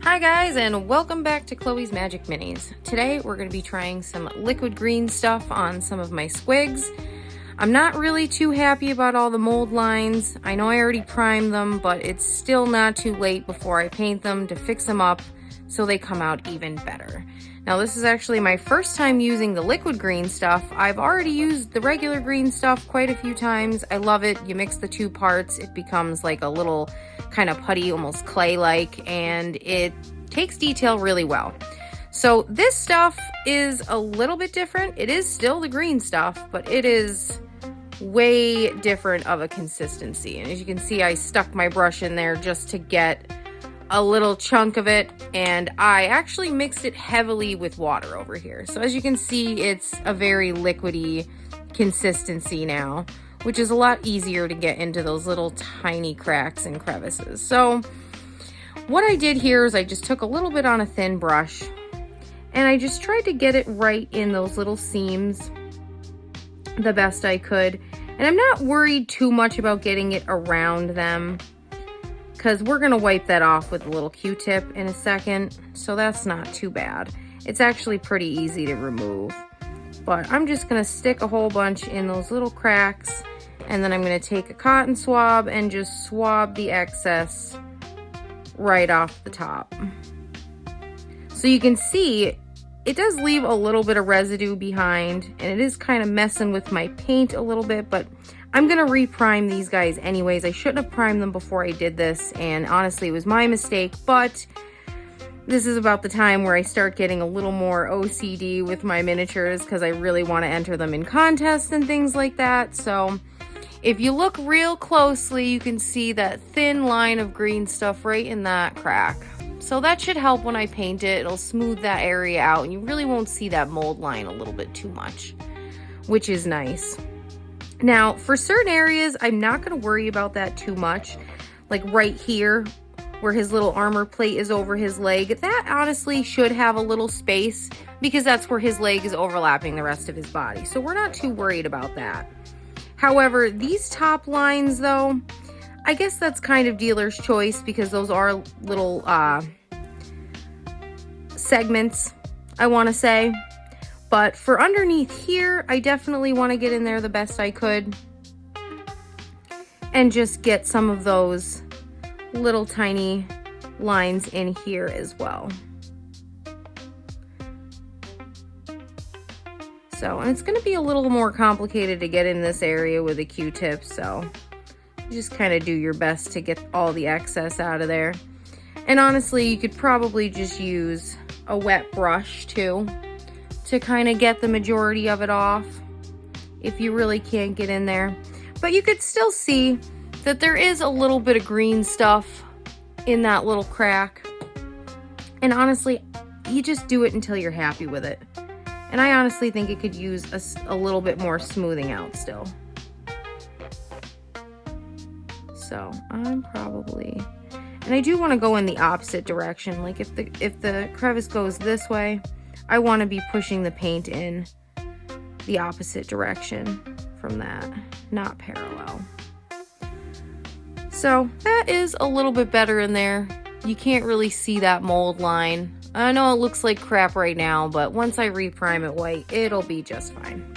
Hi guys, and welcome back to Chloe's Magic Minis. Today we're going to be trying some liquid green stuff on some of my squigs. I'm not really too happy about all the mold lines. I know I already primed them, but it's still not too late before I paint them to fix them up so they come out even better. Now this is actually my first time using the liquid green stuff. I've already used the regular green stuff quite a few times. I love it. You mix the two parts, it becomes like a little kind of putty, almost clay-like, and it takes detail really well. So this stuff is a little bit different. It is still the green stuff, but it is way different of a consistency. And as you can see, I stuck my brush in there just to get a little chunk of it, and I actually mixed it heavily with water over here. So as you can see, it's a very liquidy consistency now, which is a lot easier to get into those little tiny cracks and crevices. So what I did here is I just took a little bit on a thin brush and I just tried to get it right in those little seams the best I could. And I'm not worried too much about getting it around them because we're gonna wipe that off with a little Q-tip in a second, so that's not too bad. It's actually pretty easy to remove. But I'm just gonna stick a whole bunch in those little cracks, and then I'm gonna take a cotton swab and just swab the excess right off the top. So you can see it does leave a little bit of residue behind, and it is kind of messing with my paint a little bit, but I'm gonna reprime these guys anyways. I shouldn't have primed them before I did this, and honestly it was my mistake, but this is about the time where I start getting a little more OCD with my miniatures because I really want to enter them in contests and things like that. So if you look real closely, you can see that thin line of green stuff right in that crack. So that should help when I paint it. It'll smooth that area out and you really won't see that mold line a little bit too much, which is nice. Now, for certain areas, I'm not going to worry about that too much. Like right here, where his little armor plate is over his leg, that honestly should have a little space because that's where his leg is overlapping the rest of his body. So we're not too worried about that. However, these top lines though, I guess that's kind of dealer's choice because those are little segments, I want to say. But for underneath here, I definitely want to get in there the best I could and just get some of those little tiny lines in here as well. So, and it's going to be a little more complicated to get in this area with a Q-tip, so you just kind of do your best to get all the excess out of there. And honestly, you could probably just use a wet brush too to kind of get the majority of it off if you really can't get in there. But you could still see that there is a little bit of green stuff in that little crack. And honestly, you just do it until you're happy with it. And I honestly think it could use a little bit more smoothing out still. So I'm probably, and I do want to go in the opposite direction. Like if the crevice goes this way, I want to be pushing the paint in the opposite direction from that, not parallel. So that is a little bit better in there. You can't really see that mold line. I know it looks like crap right now, but once I reprime it white, it'll be just fine.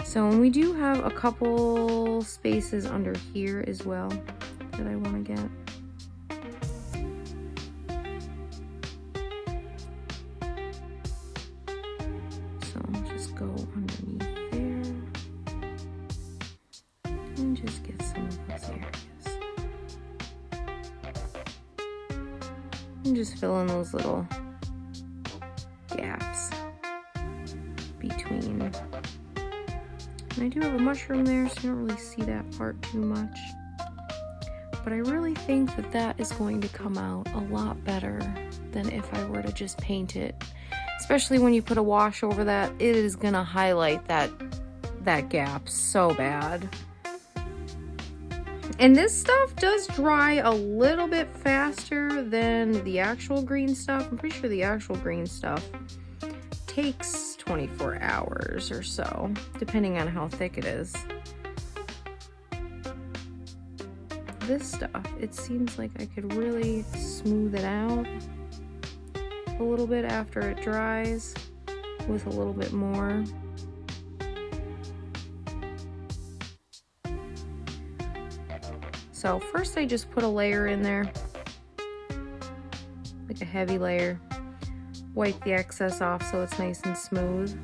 So we do have a couple spaces under here as well that I want to get. So just go underneath there and just get some of those areas. And just fill in those little gaps between. And I do have a mushroom there, so you don't really see that part too much. But I really think that that is going to come out a lot better than if I were to just paint it. Especially when you put a wash over that, it is gonna highlight that gap so bad. And this stuff does dry a little bit faster than the actual green stuff. I'm pretty sure the actual green stuff takes 24 hours or so, depending on how thick it is. this stuff, it seems like I could really smooth it out a little bit after it dries with a little bit more. So first I just put a layer in there, like a heavy layer, wipe the excess off so it's nice and smooth.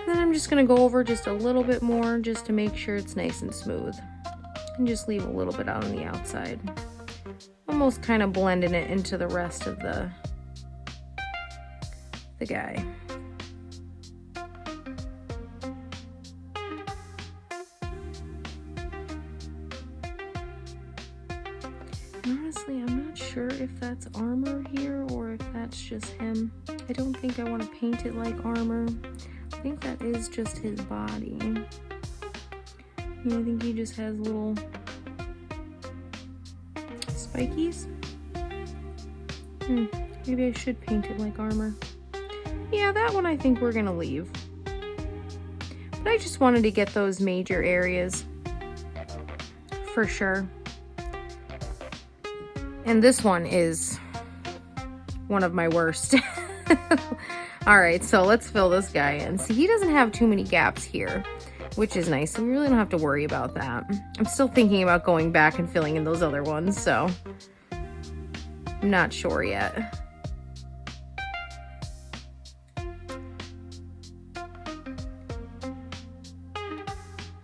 Then I'm just gonna go over just a little bit more just to make sure it's nice and smooth. And just leave a little bit out on the outside. Almost kind of blending it into the rest of the guy. Honestly, I'm not sure if that's armor here or if that's just him. I don't think I want to paint it like armor. I think that is just his body. Yeah, I think he just has little spikies. Maybe I should paint it like armor. Yeah, that one I think we're gonna leave. But I just wanted to get those major areas for sure. And this one is one of my worst. All right, so let's fill this guy in. See, he doesn't have too many gaps here, which is nice. So we really don't have to worry about that. I'm still thinking about going back and filling in those other ones, so I'm not sure yet.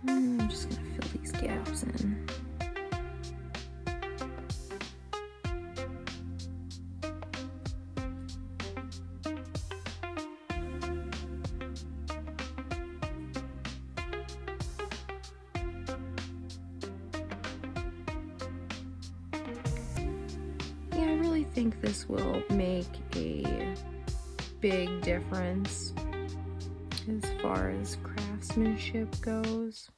I'm just gonna fill these gaps in. Yeah, I really think this will make a big difference as far as craftsmanship goes.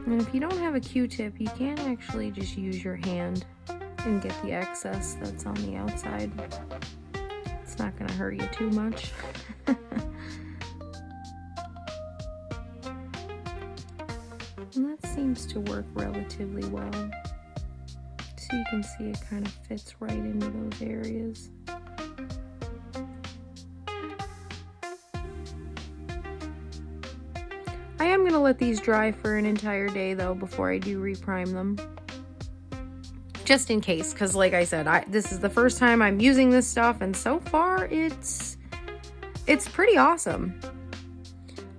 And if you don't have a Q-tip, you can actually just use your hand and get the excess that's on the outside. It's not going to hurt you too much. And that seems to work relatively well. So you can see it kind of fits right into those areas. I am going to let these dry for an entire day though before I do reprime them. Just in case, because like I said, this is the first time I'm using this stuff, and so far it's pretty awesome.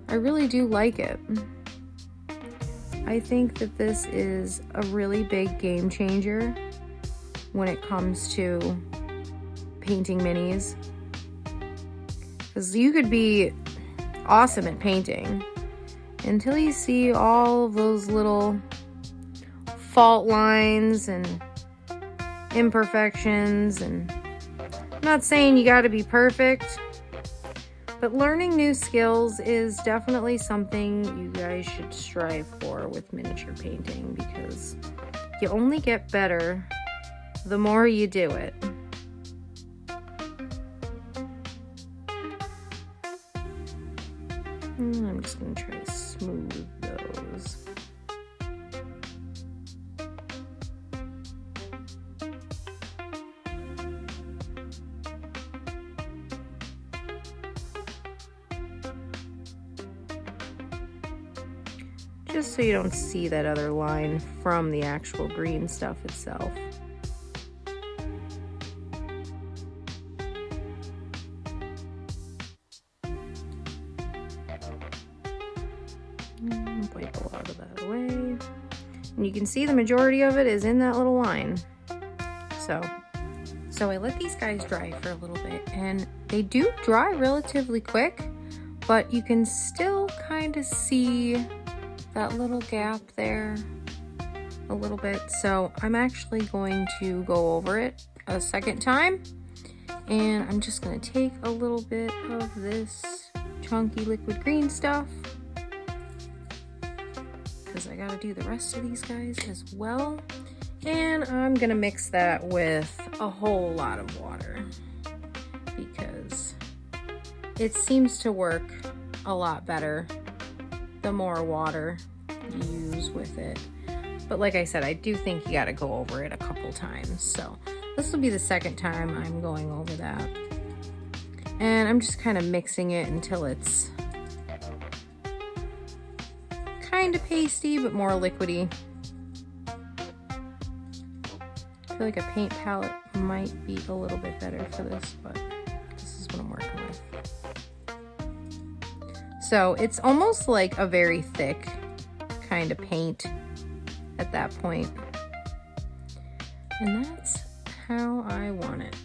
I really do like it. I think that this is a really big game changer when it comes to painting minis. Because you could be awesome at painting until you see all of those little fault lines and imperfections. And I'm not saying you got to be perfect, but learning new skills is definitely something you guys should strive for with miniature painting, because you only get better the more you do it. I'm just going to try to smooth those. Just so you don't see that other line from the actual green stuff itself. Wipe a lot of that away. And you can see the majority of it is in that little line. So I let these guys dry for a little bit, and they do dry relatively quick, but you can still kind of see that little gap there a little bit. So I'm actually going to go over it a second time, and I'm just going to take a little bit of this chunky liquid green stuff, because I got to do the rest of these guys as well. And I'm going to mix that with a whole lot of water, because it seems to work a lot better the more water you use with it. But like I said, I do think you got to go over it a couple times. So this will be the second time I'm going over that. And I'm just kind of mixing it until it's kind of pasty, but more liquidy. I feel like a paint palette might be a little bit better for this, but this is what I'm working with. So it's almost like a very thick kind of paint at that point. And that's how I want it.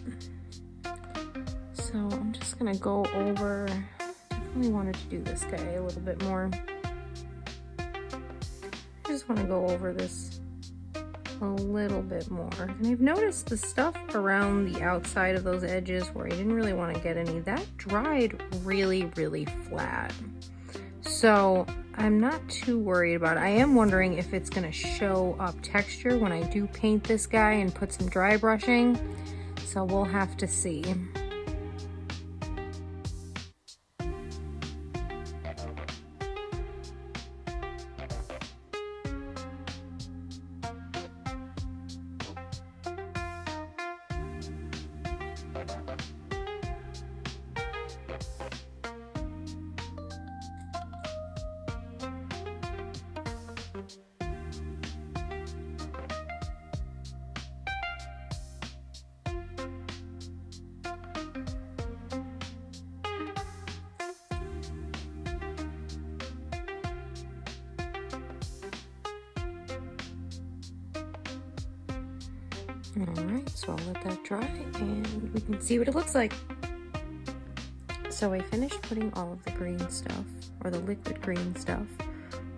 So I'm just gonna go over, definitely wanted to do this guy a little bit more. I just wanna go over this a little bit more. And I've noticed the stuff around the outside of those edges where I didn't really want to get any, that dried really, really flat. So I'm not too worried about it. I am wondering if it's gonna show up texture when I do paint this guy and put some dry brushing. So we'll have to see. Alright, so I'll let that dry and we can see what it looks like. So I finished putting all of the green stuff, or the liquid green stuff,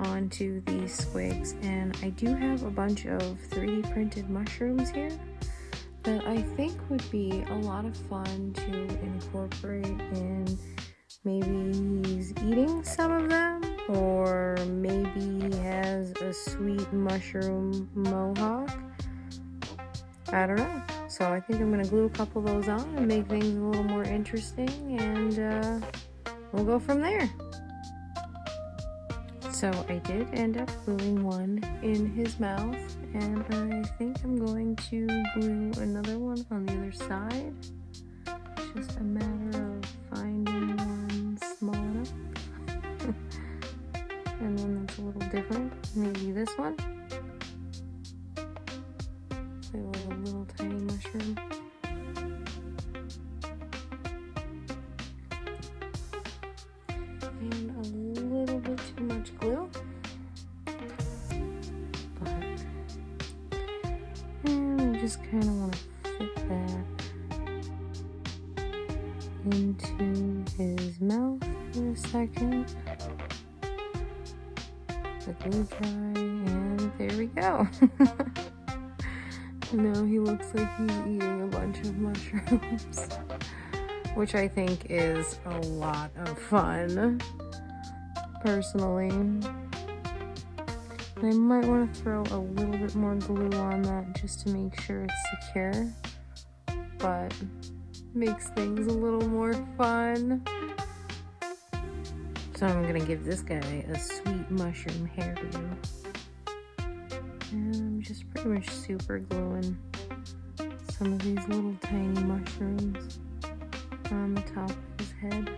onto these squigs, and I do have a bunch of 3D printed mushrooms here that I think would be a lot of fun to incorporate in. Maybe he's eating some of them, or maybe he has a sweet mushroom mohawk. I don't know. So I think I'm gonna glue a couple of those on and make things a little more interesting, and we'll go from there. So I did end up gluing one in his mouth, and I think I'm going to glue another one on the other side. It's just a matter of finding one small enough and one that's a little different. Maybe this one. A little tiny mushroom. And a little bit too much glue. But I just kind of want to fit that into his mouth for a second. The glue dry, and there we go. No, he looks like he's eating a bunch of mushrooms, which I think is a lot of fun, personally. I might want to throw a little bit more glue on that just to make sure it's secure, but makes things a little more fun. So I'm gonna give this guy a sweet mushroom hairdo. And I'm just pretty much super gluing some of these little tiny mushrooms on the top of his head.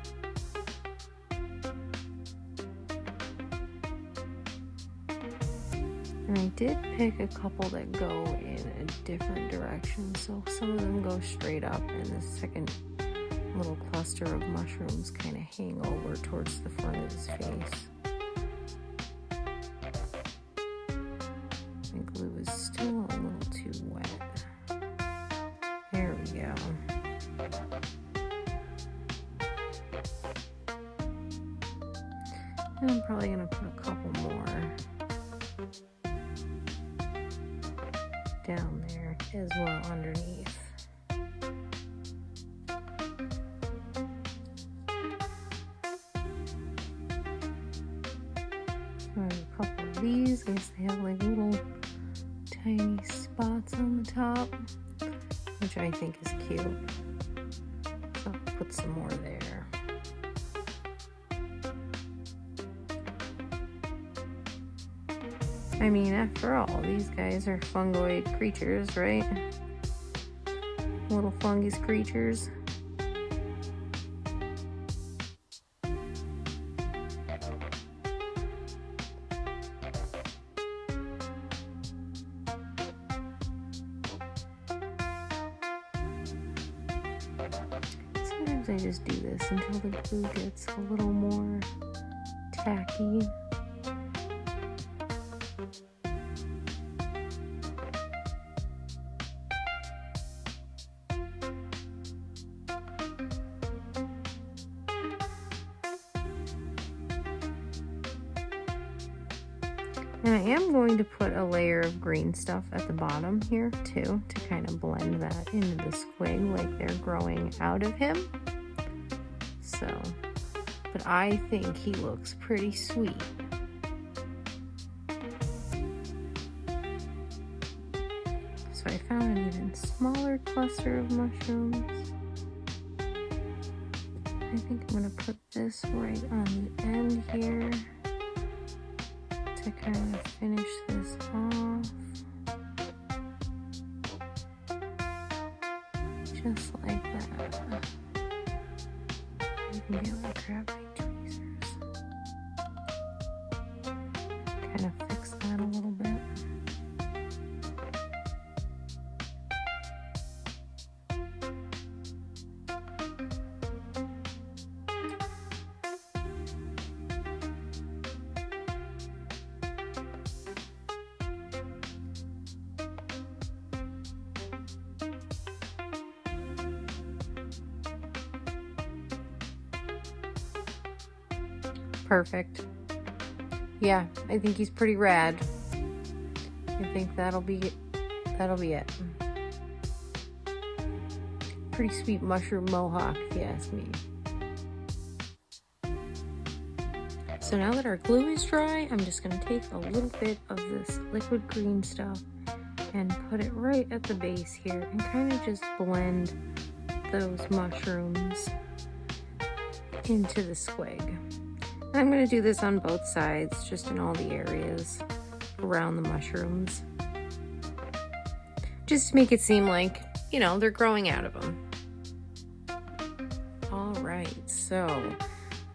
And I did pick a couple that go in a different direction, so some of them go straight up, and the second little cluster of mushrooms kind of hang over towards the front of his face. The glue is still a little too wet. There we go. And I'm probably gonna put a couple more down there as well underneath. So I have a couple of these. I guess they have like little tiny spots on the top, which I think is cute. So I'll put some more there. I mean, after all, these guys are fungoid creatures, right? Little fungus creatures. Sometimes I just do this until the glue gets a little more tacky. And I am going to put a layer of green stuff at the bottom here too, to kind of blend that into the squig like they're growing out of him. So, but I think he looks pretty sweet. So I found an even smaller cluster of mushrooms. I think I'm gonna put this right on the end here to kind of finish this off. Just like that. You can be able to grab my tweezers. Kind of fix that a little bit. Perfect. Yeah, I think he's pretty rad. I think that'll be it. Pretty sweet mushroom mohawk, if you ask me. So now that our glue is dry, I'm just gonna take a little bit of this liquid green stuff and put it right at the base here and kind of just blend those mushrooms into the squig. I'm going to do this on both sides, just in all the areas around the mushrooms. Just to make it seem like, you know, they're growing out of them. All right, so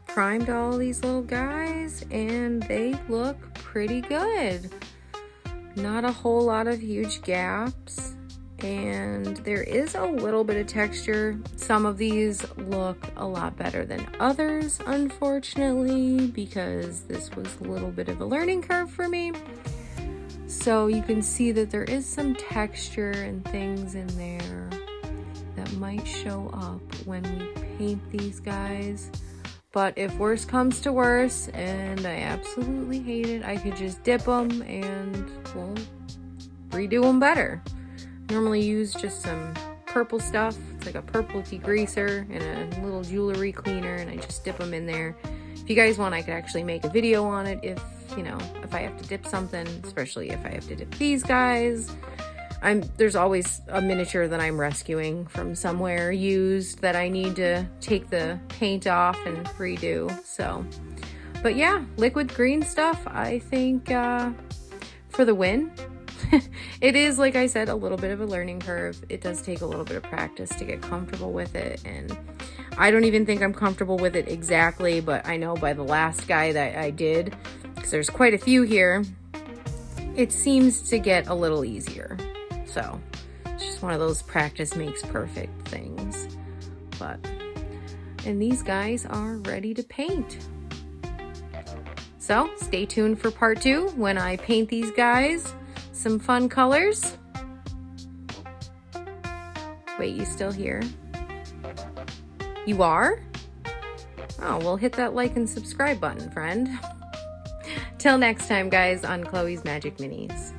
primed all these little guys and they look pretty good. Not a whole lot of huge gaps. And there is a little bit of texture. Some of these look a lot better than others, unfortunately, because this was a little bit of a learning curve for me. So you can see that there is some texture and things in there that might show up when we paint these guys. But if worse comes to worse, and I absolutely hate it, I could just dip them and, well, redo them better. Normally use just some purple stuff. It's like a purple degreaser and a little jewelry cleaner, and I just dip them in there. If you guys want, I could actually make a video on it if, you know, if I have to dip something, especially if I have to dip these guys. There's always a miniature that I'm rescuing from somewhere used that I need to take the paint off and redo. So, but yeah, liquid green stuff, I think, for the win. It is, like I said, a little bit of a learning curve. It does take a little bit of practice to get comfortable with it, and I don't even think I'm comfortable with it exactly, but I know by the last guy that I did, because there's quite a few here, it seems to get a little easier. So it's just one of those practice makes perfect things. And these guys are ready to paint. So stay tuned for part 2 when I paint these guys some fun colors. Wait, you still here? You are? Oh, well, hit that like and subscribe button, friend. Till next time, guys, on Chloe's Magic Minis.